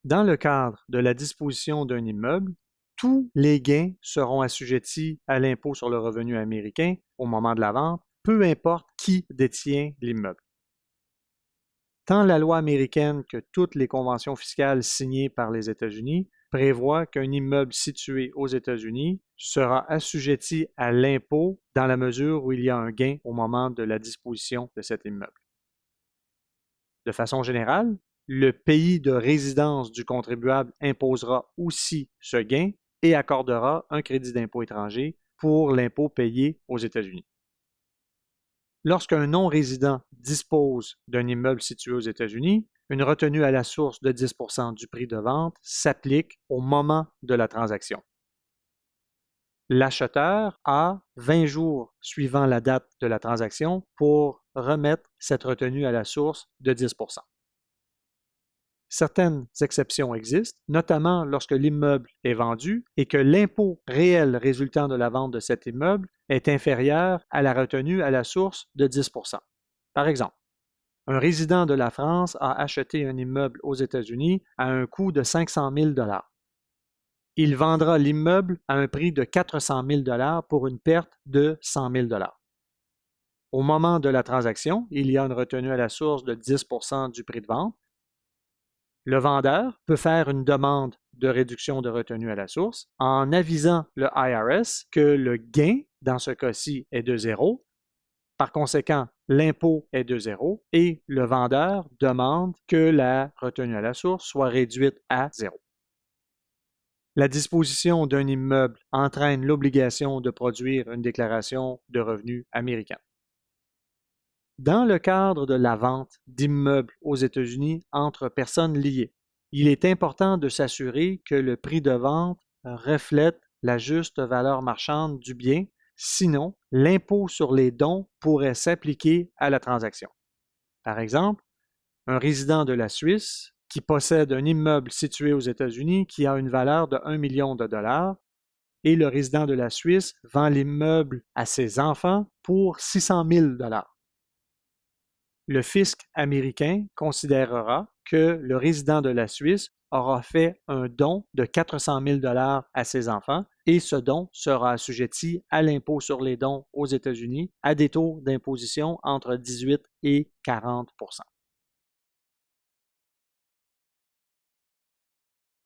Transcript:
Dans le cadre de la disposition d'un immeuble, tous les gains seront assujettis à l'impôt sur le revenu américain au moment de la vente, peu importe qui détient l'immeuble. Tant la loi américaine que toutes les conventions fiscales signées par les États-Unis prévoient qu'un immeuble situé aux États-Unis sera assujetti à l'impôt dans la mesure où il y a un gain au moment de la disposition de cet immeuble. De façon générale, le pays de résidence du contribuable imposera aussi ce gain et accordera un crédit d'impôt étranger pour l'impôt payé aux États-Unis. Lorsqu'un non-résident dispose d'un immeuble situé aux États-Unis, une retenue à la source de 10 % du prix de vente s'applique au moment de la transaction. L'acheteur a 20 jours suivant la date de la transaction pour remettre cette retenue à la source de 10 %. Certaines exceptions existent, notamment lorsque l'immeuble est vendu et que l'impôt réel résultant de la vente de cet immeuble est inférieur à la retenue à la source de 10 %. Par exemple, un résident de la France a acheté un immeuble aux États-Unis à un coût de 500 000 $. Il vendra l'immeuble à un prix de 400 000 $ pour une perte de 100 000 $. Au moment de la transaction, il y a une retenue à la source de 10 % du prix de vente. Le vendeur peut faire une demande de réduction de retenue à la source en avisant le IRS que le gain, dans ce cas-ci, est de 0. Par conséquent, l'impôt est de 0 et le vendeur demande que la retenue à la source soit réduite à 0. La disposition d'un immeuble entraîne l'obligation de produire une déclaration de revenus américaine. Dans le cadre de la vente d'immeubles aux États-Unis entre personnes liées, il est important de s'assurer que le prix de vente reflète la juste valeur marchande du bien, sinon l'impôt sur les dons pourrait s'appliquer à la transaction. Par exemple, un résident de la Suisse qui possède un immeuble situé aux États-Unis qui a une valeur de 1 million de dollars et le résident de la Suisse vend l'immeuble à ses enfants pour 600 000 $. Le fisc américain considérera que le résident de la Suisse aura fait un don de 400 000 $ à ses enfants et ce don sera assujetti à l'impôt sur les dons aux États-Unis à des taux d'imposition entre 18 et 40 %.